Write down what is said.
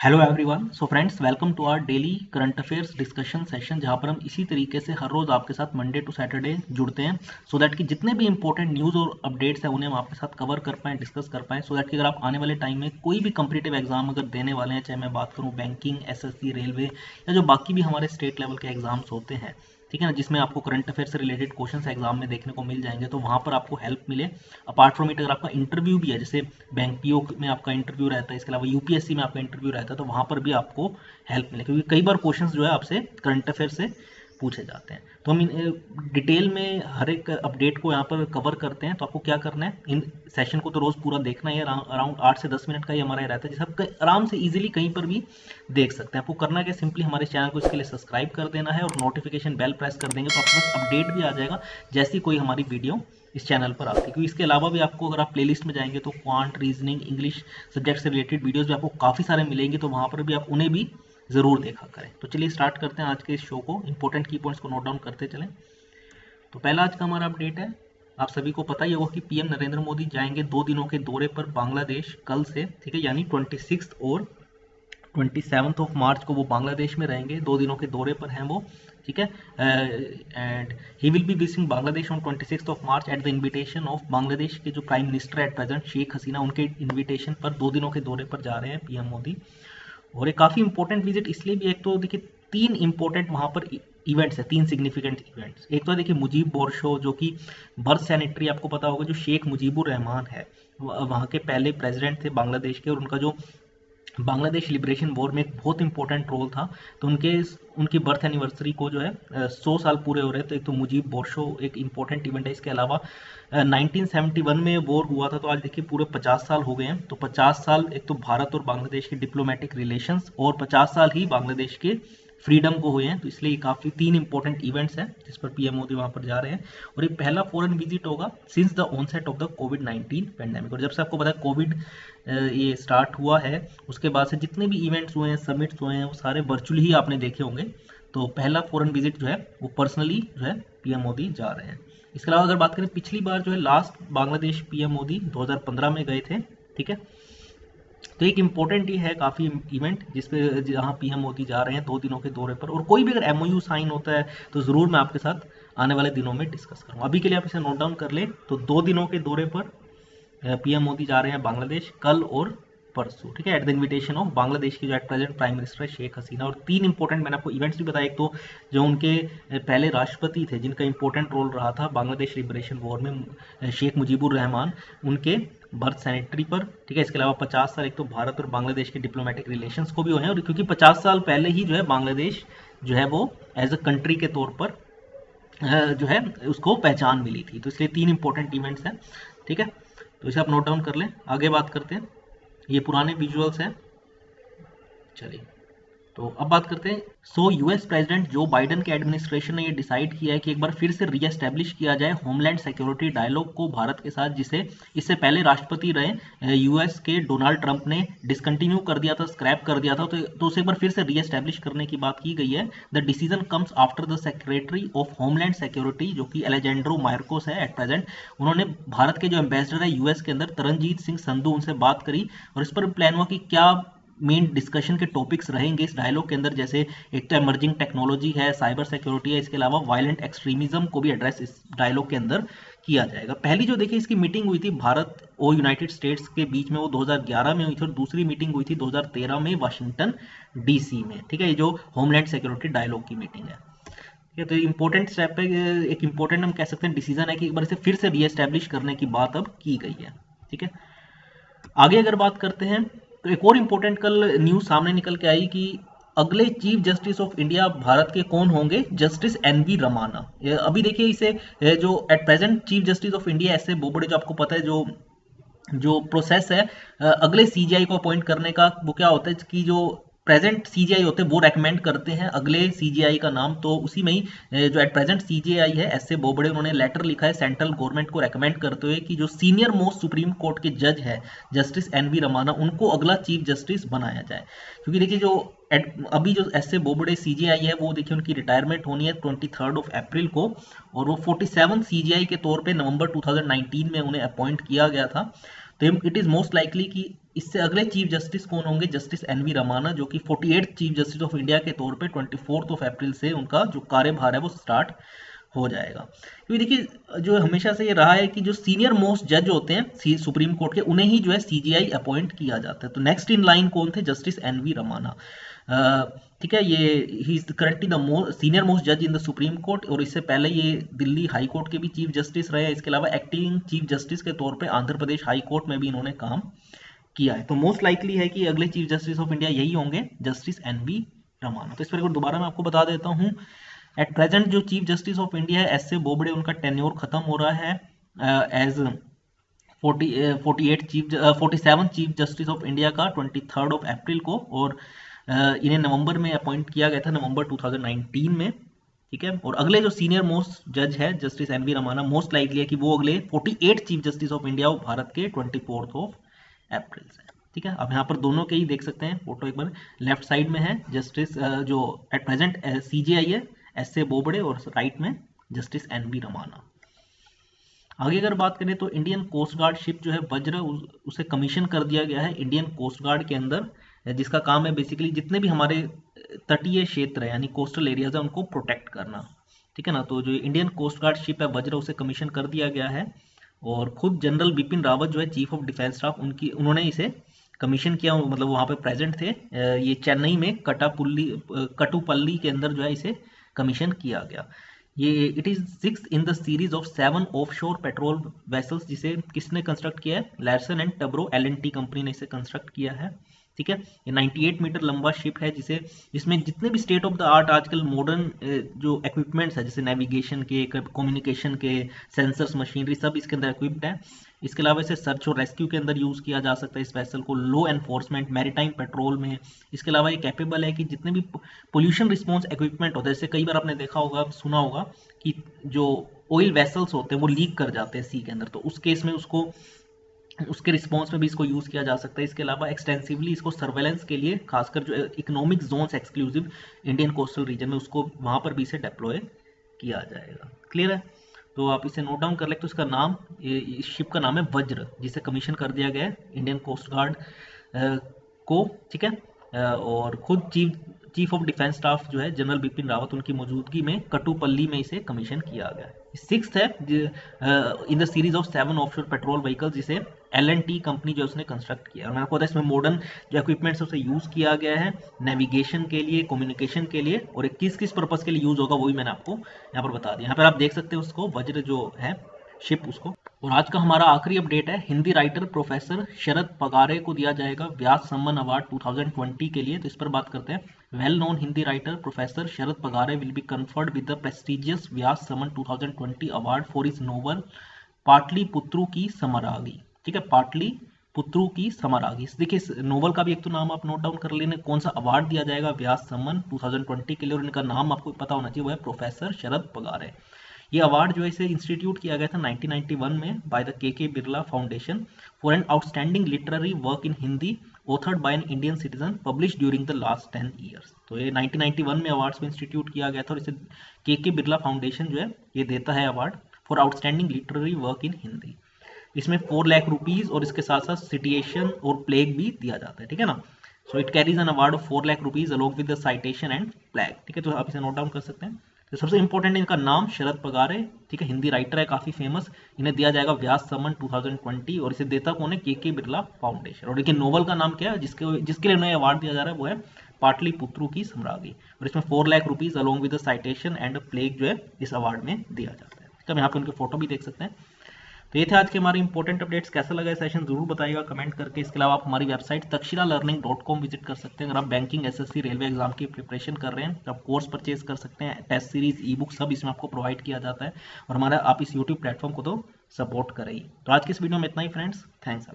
Hello everyone. So friends, welcome to our daily current affairs discussion session, जहां पर हम इसी तरीके से हर रोज आपके साथ मंडे टू सैटरडे जुड़ते हैं सो दैट कि जितने भी इंपॉर्टेंट न्यूज़ और अपडेट्स हैं उन्हें हम आपके साथ कवर कर पाएँ, डिस्कस कर पाएँ, सो दैट कि अगर आप आने वाले टाइम में कोई भी कम्पिटिटिव एग्जाम अगर देने वाले हैं, चाहे मैं बात करूँ बैंकिंग, एसएससी, रेलवे या जो बाकी भी हमारे स्टेट लेवल के एग्जाम्स होते हैं, ठीक है ना, जिसमें आपको करंट अफेयर से रिलेटेड क्वेश्चंस एग्जाम में देखने को मिल जाएंगे, तो वहाँ पर आपको हेल्प मिले। अपार्ट फ्रॉम इट, अगर आपका इंटरव्यू भी है, जैसे बैंक पीओ में आपका इंटरव्यू रहता है, इसके अलावा यूपीएससी में आपका इंटरव्यू रहता है, तो वहाँ पर भी आपको हेल्प मिले, क्योंकि कई बार क्वेश्चंस जो है आपसे करंट अफेयर से पूछे जाते हैं। तो हम डिटेल में हर एक अपडेट को यहाँ पर कवर करते हैं। तो आपको क्या करना है, इन सेशन को तो रोज पूरा देखना है, अराउंड 8 से 10 मिनट का ही हमारा रहता है, जिसे आप आराम से इजीली कहीं पर भी देख सकते हैं। आपको करना क्या, सिंपली हमारे चैनल को इसके लिए सब्सक्राइब कर देना है और नोटिफिकेशन बेल प्रेस कर देंगे, तो आपके पास अपडेट भी आ जाएगा जैसी कोई हमारी वीडियो इस चैनल पर आती है। क्योंकि इसके अलावा भी आपको, अगर आप प्लेलिस्ट में जाएंगे तो क्वांट, रीजनिंग, इंग्लिश सब्जेक्ट से रिलेटेड वीडियोस भी आपको काफ़ी सारे मिलेंगे, तो वहाँ पर भी आप उन्हें भी ज़रूर देखा करें। तो चलिए स्टार्ट करते हैं आज के इस शो को। इंपॉर्टेंट की पॉइंट्स को नोट डाउन करते चलें। तो पहला आज का हमारा अपडेट है, आप सभी को पता ही होगा कि पीएम नरेंद्र मोदी जाएंगे 2 दिनों के दौरे पर बांग्लादेश कल से, ठीक है, यानी 26 और 27 मार्च को वो बांग्लादेश में रहेंगे। 2 दिनों के दौरे पर हैं वो, ठीक है। And he will be visiting Bangladesh on 26 March at the invitation of Bangladesh के जो prime minister at present Sheikh Hasina, उनके इनविटेशन पर 2 दिनों के दौरे पर जा रहे हैं पीएम मोदी। और ये काफ़ी इंपॉर्टेंट विजिट इसलिए भी, एक तो देखिए 3 इंपॉर्टेंट वहाँ पर इवेंट्स है, 3 सिग्निफिकेंट इवेंट्स। एक तो देखिए मुजीब बोर्शो, जो कि बर्थ सेनेटरी, आपको पता होगा, जो शेख मुजीबुर रहमान है, वहाँ के पहले प्रेसिडेंट थे बांग्लादेश के, और उनका जो बांग्लादेश लिबरेशन वॉर में एक बहुत इंपॉर्टेंट रोल था। तो उनकी बर्थ एनिवर्सरी को जो है 100 साल पूरे हो रहे हैं, तो एक तो मुजीब बोर्शो एक इंपॉर्टेंट इवेंट है। इसके अलावा 1971 में वॉर हुआ था, तो आज देखिए पूरे 50 साल हो गए हैं। तो 50 साल एक तो भारत और बांग्लादेश के डिप्लोमेटिक रिलेशंस, और 50 साल ही बांग्लादेश के फ्रीडम को हुए हैं। तो इसलिए काफ़ी 3 इंपॉर्टेंट इवेंट्स हैं जिस पर पीएम मोदी वहाँ पर जा रहे हैं। और ये पहला फॉरेन विजिट होगा since the onset of the covid pandemic. और जब से आपको पता है कोविड ये स्टार्ट हुआ है, उसके बाद से जितने भी इवेंट्स हुए हैं, समिट्स हुए हैं, वो सारे वर्चुअली ही आपने देखे होंगे। तो पहला फॉरेन विजिट जो है वो पर्सनली जो है पीएम मोदी जा रहे हैं। इसके अलावा अगर बात करें, पिछली बार जो है लास्ट बांग्लादेश पीएम मोदी 2015 में गए थे, ठीक है। तो एक इम्पोर्टेंट ही है काफ़ी इवेंट, जिसपे जहाँ पीएम मोदी जा रहे हैं 2 दिनों के दौरे पर। और कोई भी अगर एमओयू साइन होता है तो ज़रूर मैं आपके साथ आने वाले दिनों में डिस्कस करूँगा। अभी के लिए आप इसे नोट डाउन कर लें। तो 2 दिनों के दौरे पर पीएम मोदी जा रहे हैं बांग्लादेश कल और परसों, ठीक है, eight the invitation of Bangladesh की जो एट प्रेजेंट प्राइम मिनिस्टर है शेख हसीना। और 3 इंपॉर्टेंट मैंने आपको इवेंट्स भी बताया। एक तो जो उनके पहले राष्ट्रपति थे, जिनका इंपॉर्टेंट रोल रहा था बांग्लादेश लिबरेशन वॉर में, शेख मुजीबुर रहमान, उनके बर्थ सेनेटरी पर, ठीक है। इसके अलावा 50 साल एक तो भारत और बांग्लादेश के डिप्लोमेटिक रिलेशंस को भी हुए हैं, और क्योंकि 50 साल पहले ही जो है बांग्लादेश जो है वो एज अ कंट्री के तौर पर जो है उसको पहचान मिली थी। तो इसलिए 3 इंपॉर्टेंट इवेंट्स हैं, ठीक है। तो इसे आप नोट डाउन कर लें। आगे बात करते हैं, ये पुराने विजुअल्स हैं। चलिए, तो अब बात करते हैं। यूएस प्रेसिडेंट जो बाइडेन के एडमिनिस्ट्रेशन ने ये डिसाइड किया है कि एक बार फिर से रीएस्टैब्लिश किया जाए होमलैंड सिक्योरिटी डायलॉग को भारत के साथ, जिसे इससे पहले राष्ट्रपति रहे यूएस के डोनाल्ड ट्रंप ने डिसकंटिन्यू कर दिया था, स्क्रैप कर दिया था। तो उसे एक बार फिर से रीएस्टैब्लिश करने की बात की गई है। The decision comes after the secretary of homeland security, जो कि एलेजेंड्रो मार्कोस है एट प्रेजेंट, उन्होंने भारत के जो एम्बेसडर है यूएस के अंदर तरनजीत सिंह संधू, उनसे बात करी। और इस पर प्लान हुआ कि क्या मेन डिस्कशन के टॉपिक्स रहेंगे इस डायलॉग के अंदर। जैसे एक तो एमर्जिंग टेक्नोलॉजी है, साइबर सिक्योरिटी है, इसके अलावा वायलेंट एक्सट्रीमिज्म को भी एड्रेस इस डायलॉग के अंदर किया जाएगा। पहली जो देखिए इसकी मीटिंग हुई थी भारत और यूनाइटेड स्टेट्स के बीच में, वो 2011 में हुई थी, और दूसरी मीटिंग हुई थी 2013 में वाशिंगटन डीसी में, ठीक है। ये जो होमलैंड सिक्योरिटी डायलॉग की मीटिंग है, ठीक है। तो इंपॉर्टेंट स्टेप है, एक इंपॉर्टेंट हम कह सकते हैं डिसीजन है कि एक बार इसे फिर से रीएस्टैब्लिश करने की बात अब की गई है, ठीक है। आगे अगर बात करते हैं, तो एक और इम्पोर्टेंट कल न्यूज सामने निकल के आई कि अगले chief justice of India Bharat के कौन होंगे, जस्टिस एनवी रमाना। अभी देखिए इसे जो at present chief justice of India S A Bobde, जो आपको पता है, जो जो प्रोसेस है अगले सीजीआई को अपॉइंट करने का, वो क्या होता है कि जो प्रेजेंट सीजीआई होते हैं वो रेकमेंड करते हैं अगले सीजीआई का नाम। तो उसी में ही जो एट प्रेजेंट सीजीआई है एस ए बोबड़े, उन्होंने लेटर लिखा है सेंट्रल गवर्नमेंट को रेकमेंड करते हुए कि जो सीनियर मोस्ट सुप्रीम कोर्ट के जज है जस्टिस एन वी रमाना, उनको अगला चीफ जस्टिस बनाया जाए। क्योंकि देखिए जो अभी जो एस ए बोबड़े सीजीआई है, वो देखिए उनकी रिटायरमेंट होनी है 23 अप्रैल को, और वो 47 सीजीआई के तौर पे नवंबर 2019 में उन्हें अपॉइंट किया गया था। तो इट इज मोस्ट लाइकली कि इससे अगले चीफ जस्टिस कौन होंगे, जस्टिस एनवी रमाना, जो कि 48th chief justice of India के तौर पे 24 अप्रैल से उनका जो कार्यभार है वो स्टार्ट हो जाएगा। क्योंकि देखिए जो हमेशा से ये रहा है कि जो सीनियर मोस्ट जज होते हैं सुप्रीम कोर्ट के, उन्हें ही जो है सीजीआई अपॉइंट किया जाता है। तो नेक्स्ट इन लाइन कौन थे, जस्टिस एनवी रमाना। ठीक है, ये he is currently the senior most जज इन द सुप्रीम कोर्ट, और इससे पहले ये दिल्ली हाई कोर्ट के भी चीफ जस्टिस रहे हैं। इसके अलावा एक्टिंग चीफ जस्टिस के तौर पे आंध्र प्रदेश हाई कोर्ट में भी इन्होंने काम किया है। तो मोस्ट लाइकली है कि अगले चीफ जस्टिस ऑफ इंडिया यही होंगे, जस्टिस एनवी रमाना। तो इस पर दोबारा मैं आपको बता देता हूँ, एट प्रेजेंट जो चीफ जस्टिस ऑफ इंडिया है एस ए बोबडे, उनका टेन्योर खत्म हो रहा है as 47 chief justice of India का 23 अप्रैल को, और इन्हें नवंबर में अपॉइंट किया गया था, नवंबर 2019 में। ठीक है, और अगले जो सीनियर मोस्ट जज है जस्टिस एनवी रमाना, मोस्ट लाइकली है कि वो अगले 48 chief justice of India Bharat के 24 अप्रैल से। ठीक है, अब यहाँ पर दोनों के ही देख सकते हैं फोटो, एक बार लेफ्ट साइड में है जस्टिस जो एट प्रेजेंट सीजीआई है एस ए बोबडे, और राइट में जस्टिस एनवी रमाना। आगे अगर बात करें तो इंडियन कोस्ट गार्ड शिप जो है वज्र, उसे कमीशन कर दिया गया है इंडियन कोस्ट गार्ड के अंदर, जिसका काम है बेसिकली जितने भी हमारे तटीय क्षेत्र है यानी कोस्टल एरियाज है उनको प्रोटेक्ट करना। ठीक है ना, तो जो इंडियन कोस्ट गार्ड शिप है वज्र, उसे कमीशन कर दिया गया है, और खुद जनरल बिपिन रावत जो है चीफ ऑफ डिफेंस स्टाफ, उन्होंने इसे कमीशन किया, मतलब वहाँ पे प्रेजेंट थे। ये चेन्नई में कटुपल्ली के अंदर जो है इसे कमीशन किया गया। ये it is 6th in the series of 7 offshore patrol vessels, जिसे किसने कंस्ट्रक्ट किया है, Larsen and Toubro L&T company ने इसे कंस्ट्रक्ट किया है। ठीक है, ये 98 मीटर लंबा शिप है, जिसमें जितने भी स्टेट ऑफ द आर्ट आजकल मॉडर्न जो इक्विपमेंट्स है, जैसे नेविगेशन के, कम्युनिकेशन के, सेंसर्स, मशीनरी, सब इसके अंदर इक्विप्ड है। इसके अलावा इसे सर्च और रेस्क्यू के अंदर यूज किया जा सकता है इस वेसल को, लो एनफोर्समेंट, मैरीटाइम पेट्रोल में। इसके अलावा ये कैपेबल है कि जितने भी पोल्यूशन रिस्पॉन्स इक्विपमेंट होते हैं, जैसे कई बार आपने देखा होगा, सुना होगा कि जो ऑयल वेसल्स होते हैं वो लीक कर जाते हैं सी के अंदर, तो उस केस में उसके रिस्पॉन्स में भी इसको यूज किया जा सकता है। इसके अलावा एक्सटेंसिवली इसको सर्वेलेंस के लिए, खासकर जो economic zones exclusive Indian coastal region में, उसको वहां पर भी इसे डिप्लॉय किया जाएगा। क्लियर है, तो आप इसे नोट डाउन कर ले। तो इसका नाम, इस शिप का नाम है वज्र, जिसे कमीशन कर दिया गया है इंडियन कोस्ट गार्ड को। ठीक है, और खुद चीफ ऑफ डिफेंस स्टाफ जो है जनरल बिपिन रावत, उनकी मौजूदगी में कटुपल्ली में इसे कमीशन किया गया है। 6th है in the series of 7 offshore petrol vehicles, जिसे एल&टी कंपनी जो उसने कंस्ट्रक्ट किया। और मैंने आपको बताया इसमें मॉडर्न जो इक्विपमेंट्स उसे यूज किया गया है नेविगेशन के लिए, कम्युनिकेशन के लिए, और किस किस पर्पस के लिए यूज होगा वो भी मैंने आपको यहाँ पर बता दिया। यहाँ पर आप देख सकते हो उसको, वज्र जो है शिप उसको। और आज का हमारा आखिरी अपडेट है, हिंदी राइटर प्रोफेसर शरद पगारे को दिया जाएगा व्यास सम्मान अवार्ड 2020 के लिए। तो इस पर बात करते हैं। Well known Hindi writer professor Sharad Pagare will be conferred with the prestigious Vyas Samman 2020 award for his novel Pataliputra ki Samragyi. ठीक है, पाटलिपुत्रु की समरागी। देखिए नोवेल का भी एक तो नाम आप नोट डाउन कर लेना, कौन सा अवार्ड दिया जाएगा व्यास सम्मान 2020 के लिए, और इनका नाम आपको पता होना चाहिए, वो है प्रोफेसर शरद पगारे। ये अवार्ड जो है इसे इंस्टीट्यूट किया गया था 1991 में बाय द के Birla foundation for an outstanding literary work in Hindi authored bye an Indian citizen publish during the last 10 years. तो ये 1991 में अवार्ड्स में इंस्टीट्यूट किया गया था, और इसे के बिरला फाउंडेशन जो है ये देता है award for outstanding literary work in Hindi. इसमें 4 लाख रुपीज और इसके साथ साथ सिटिएशन और प्लेग भी दिया जाता है। ठीक है ना, so it carries an award of 4 lakh rupees along with the citation and plague. ठीक है, तो आप इसे नोट डाउन कर सकते हैं। तो सबसे इंपॉर्टेंट इनका नाम शरद पगारे। ठीक है, हिंदी राइटर है काफी फेमस, इन्हें दिया जाएगा व्यास सम्मान 2020, और इसे देता कौन है, के बिरला फाउंडेशन। और देखिए नोवेल का नाम क्या है जिसके लिए उन्हें अवार्ड दिया जा रहा है, वो है पाटलिपुत्रु की समरागी, और इसमें 4 lakh rupees along with the citation and plague जो है इस अवार्ड में दिया जाता है। तो यहाँ पे उनके फोटो भी देख सकते हैं। तो ये थे आज के हमारे इंपॉर्टेंट अपडेट्स। कैसा लगा सेशन जरूर बताइएगा कमेंट करके। इसके अलावा आप हमारी वेबसाइट takshilalearning.com विजिट कर सकते हैं। अगर आप बैंकिंग, एसएससी, रेलवे एग्जाम की प्रिपरेशन कर रहे हैं तो आप कोर्स परचेज कर सकते हैं। टेस्ट सीरीज, ई बुक सब इसमें आपको प्रोवाइड किया जाता है, और हमारा आप इस यूट्यूब प्लेटफॉर्म को तो सपोर्ट करें ही। तो आज की इस वीडियो में इतना ही फ्रेंड्स, थैंक्स।